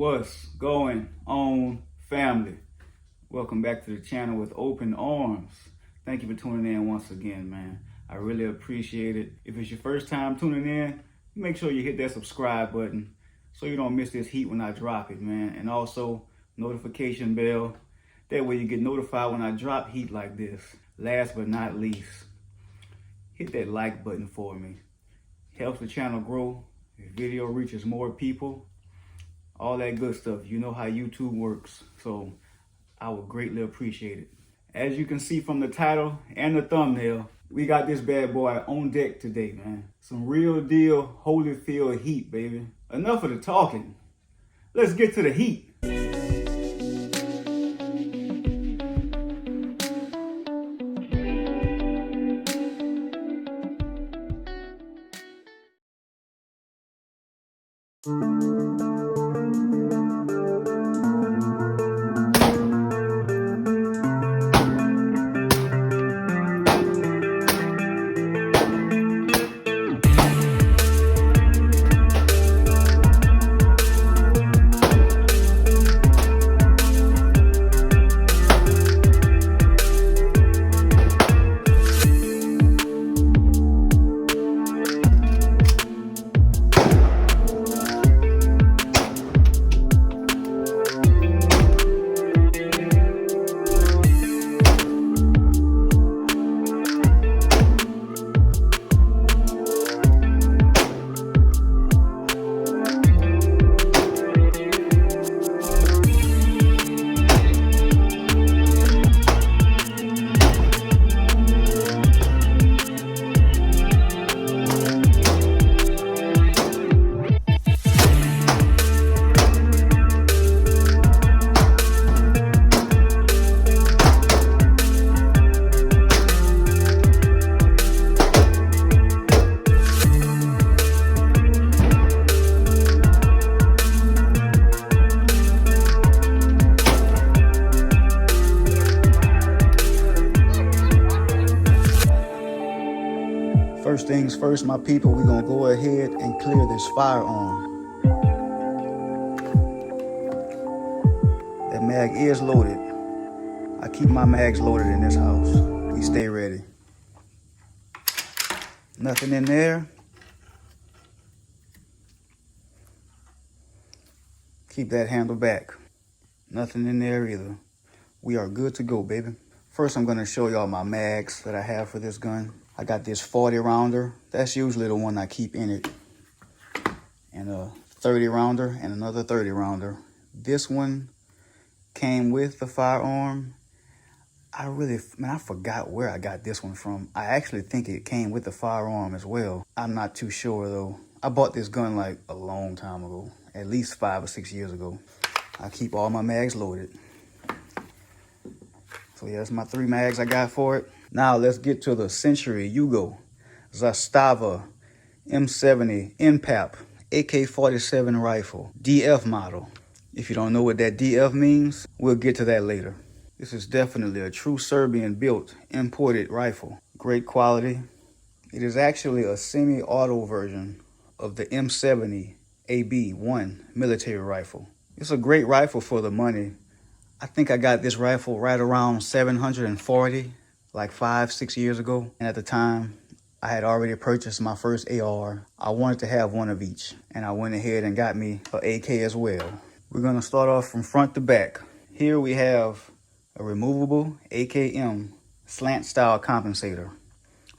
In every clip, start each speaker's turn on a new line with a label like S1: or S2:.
S1: What's going on, family? Welcome back to the channel with open arms. Thank you for tuning in once again, man. I really appreciate it. If it's your first time tuning in, make sure you hit that subscribe button so you don't miss this heat when I drop it, man. And also, notification bell. That way you get notified when I drop heat like this. Last but not least, hit that like button for me. Helps the channel grow. The video reaches more people. All that good stuff. You know how YouTube works. So I would greatly appreciate it. As you can see from the title and the thumbnail, we got this bad boy on deck today, man. Some real deal Holyfield heat, baby. Enough of the talking. Let's get to the heat. First things first, my people, we're gonna go ahead and clear this firearm. That mag is loaded. I keep my mags loaded in this house. We stay ready. Nothing in there. Keep that handle back. Nothing in there either. We are good to go, baby. First, I'm gonna show y'all my mags that I have for this gun. I got this 40 rounder. That's usually the one I keep in it. And a 30 rounder and another 30 rounder. This one came with the firearm. I forgot where I got this one from. I actually think it came with the firearm as well. I'm not too sure though. I bought this gun like a long time ago, at least 5 or 6 years ago. I keep all my mags loaded. So yeah, that's my 3 mags I got for it. Now let's get to the Century Yugo Zastava M70 N-Pap AK-47 rifle, DF model. If you don't know what that DF means, we'll get to that later. This is definitely a true Serbian built imported rifle. Great quality. It is actually a semi-auto version of the M70 AB1 military rifle. It's a great rifle for the money. I think I got this rifle right around 740. Like 5-6 years ago. And at the time, I had already purchased my first AR. I wanted to have one of each. And I went ahead and got me an AK as well. We're gonna start off from front to back. Here we have a removable AKM slant style compensator.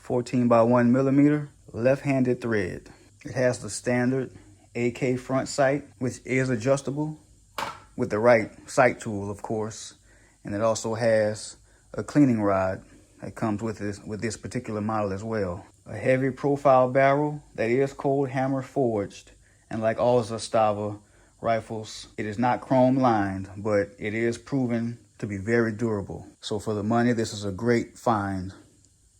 S1: 14x1mm, left-handed thread. It has the standard AK front sight, which is adjustable with the right sight tool, of course. And it also has a cleaning rod that comes with this particular model as well. A heavy profile barrel that is cold hammer forged, and like all Zastava rifles, it is not chrome lined, but it is proven to be very durable. So for the money, this is a great find.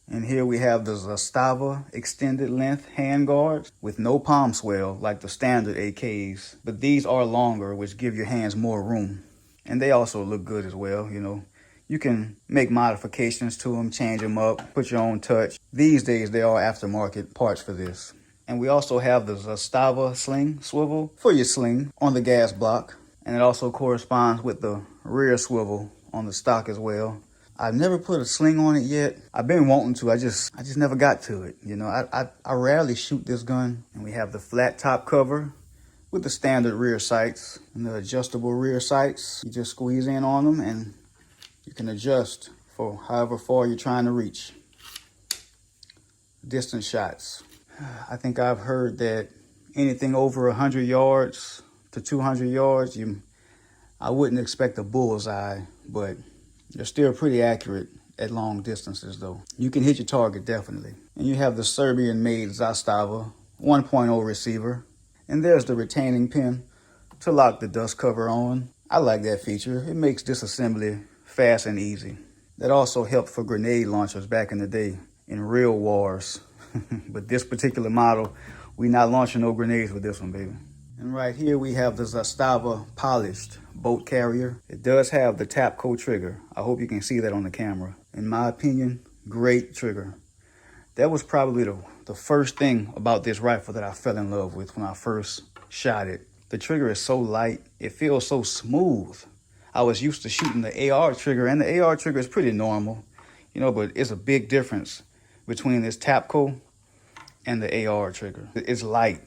S1: And here we have the Zastava extended length hand guards with no palm swell like the standard AKs, but these are longer, which give your hands more room. And they also look good as well, you know. You can make modifications to them, change them up, put your own touch. These days, there are aftermarket parts for this. And we also have the Zastava Sling Swivel for your sling on the gas block. And it also corresponds with the rear swivel on the stock as well. I've never put a sling on it yet. I've been wanting to, I just never got to it. You know, I rarely shoot this gun. And we have the flat top cover with the standard rear sights and the adjustable rear sights. You just squeeze in on them and you can adjust for however far you're trying to reach. Distance shots. I think I've heard that anything over 100 yards to 200 yards, I wouldn't expect a bullseye, but they're still pretty accurate at long distances though. You can hit your target definitely. And you have the Serbian-made Zastava 1.0 receiver. And there's the retaining pin to lock the dust cover on. I like that feature. It makes disassembly fast and easy. That also helped for grenade launchers back in the day in real wars. But this particular model, we not launching no grenades with this one, baby. And right here we have the Zastava polished boat carrier. It does have the Tapco trigger. I hope you can see that on the camera. In my opinion, great trigger. That was probably the first thing about this rifle that I fell in love with when I first shot it. The trigger is so light. It feels so smooth. I was used to shooting the AR trigger, and the AR trigger is pretty normal, you know, but it's a big difference between this Tapco and the AR trigger. It's light,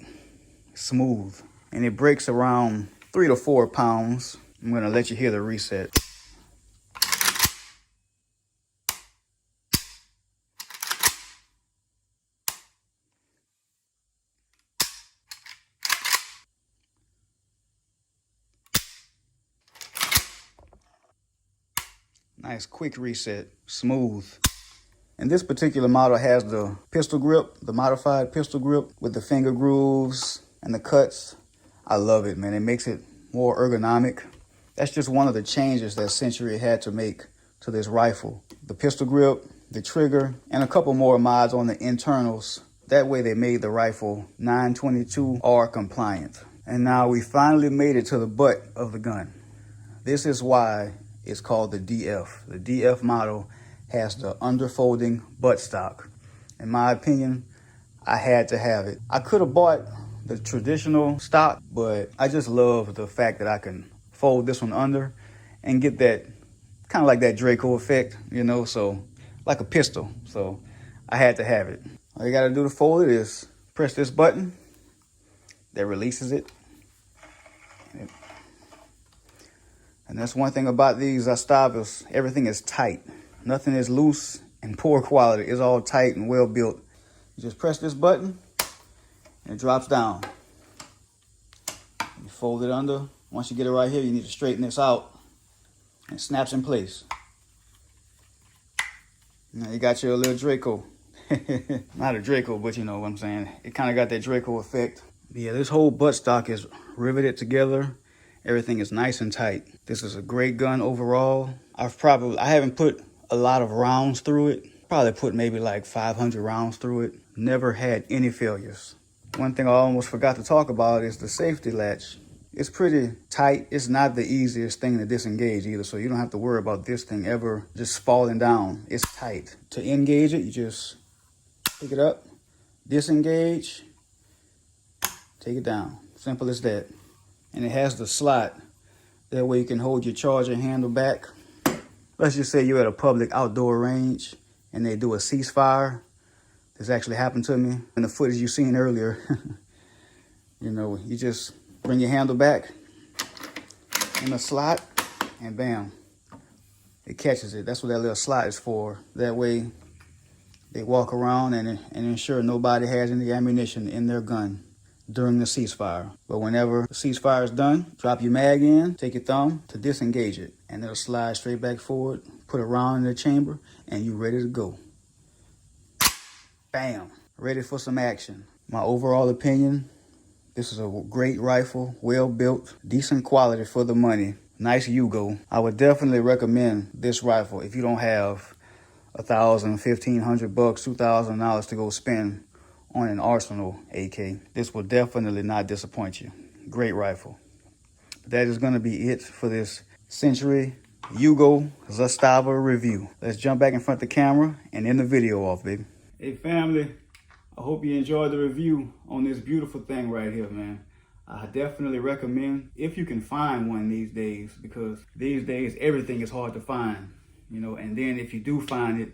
S1: smooth, and it breaks around 3 to 4 pounds. I'm gonna let you hear the reset. Nice quick reset, smooth. And this particular model has the pistol grip, the modified pistol grip with the finger grooves and the cuts. I love it, man. It makes it more ergonomic. That's just one of the changes that Century had to make to this rifle. The pistol grip, the trigger, and a couple more mods on the internals. That way they made the rifle 922R compliant. And now we finally made it to the butt of the gun. This is why it's called the DF. The DF model has the underfolding buttstock. In my opinion, I had to have it. I could have bought the traditional stock, but I just love the fact that I can fold this one under and get that kind of like that Draco effect, you know, so like a pistol. So I had to have it. All you gotta do to fold it is press this button that releases it. And that's one thing about these Zastavas, everything is tight. Nothing is loose and poor quality. It's all tight and well built. You just press this button and it drops down. You fold it under. Once you get it right here, you need to straighten this out and it snaps in place. Now you got your little Draco. Not a Draco, but you know what I'm saying. It kind of got that Draco effect. Yeah, this whole buttstock is riveted together. Everything is nice and tight. This is a great gun overall. I haven't put a lot of rounds through it. Probably put maybe like 500 rounds through it. Never had any failures. One thing I almost forgot to talk about is the safety latch. It's pretty tight. It's not the easiest thing to disengage either, so you don't have to worry about this thing ever just falling down. It's tight. To engage it, you just pick it up, disengage, take it down. Simple as that. And it has the slot. That way you can hold your charger handle back. Let's just say you're at a public outdoor range and they do a ceasefire. This actually happened to me in the footage you seen earlier. You know, you just bring your handle back in the slot and bam, it catches it. That's what that little slot is for. That way they walk around and ensure nobody has any ammunition in their gun during the ceasefire. But whenever the ceasefire is done, drop your mag in, take your thumb to disengage it, and it'll slide straight back forward, put a round in the chamber, and you're ready to go. Bam, ready for some action. My overall opinion, this is a great rifle, well built, decent quality for the money, nice Yugo. I would definitely recommend this rifle if you don't have $1,000, $1,500, $2,000 to go spend on an Arsenal AK. This will definitely not disappoint you. Great rifle. That is gonna be it for this Century Yugo Zastava review. Let's jump back in front of the camera and end the video off, baby. Hey family, I hope you enjoyed the review on this beautiful thing right here, man. I definitely recommend if you can find one these days, because these days everything is hard to find, you know, and then if you do find it,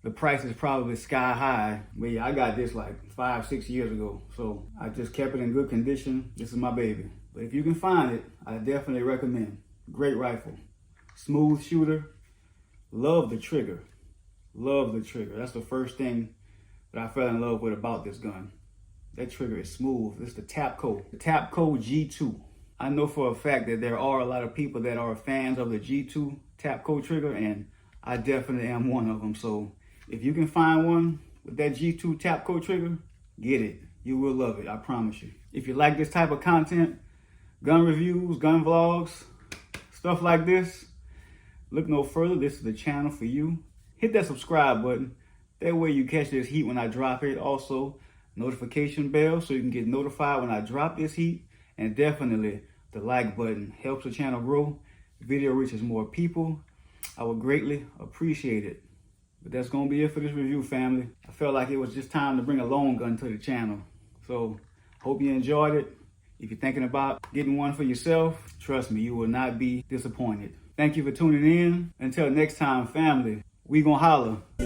S1: the price is probably sky high. But yeah, I got this like 5-6 years ago, so I just kept it in good condition. This is my baby. But if you can find it, I definitely recommend. Great rifle, smooth shooter. Love the trigger. Love the trigger. That's the first thing that I fell in love with about this gun. That trigger is smooth. It's the Tapco. The Tapco G2. I know for a fact that there are a lot of people that are fans of the G2 Tapco trigger, and I definitely am one of them. So if you can find one with that G2 Tapco trigger, get it. You will love it, I promise you. If you like this type of content, gun reviews, gun vlogs, stuff like this, look no further. This is the channel for you. Hit that subscribe button. That way you catch this heat when I drop it. Also, notification bell so you can get notified when I drop this heat. And definitely the like button helps the channel grow. The video reaches more people. I would greatly appreciate it. But that's gonna be it for this review, family. I felt like it was just time to bring a long gun to the channel. So hope you enjoyed it. If you're thinking about getting one for yourself, trust me, you will not be disappointed. Thank you for tuning in. Until next time, family, we gonna holler.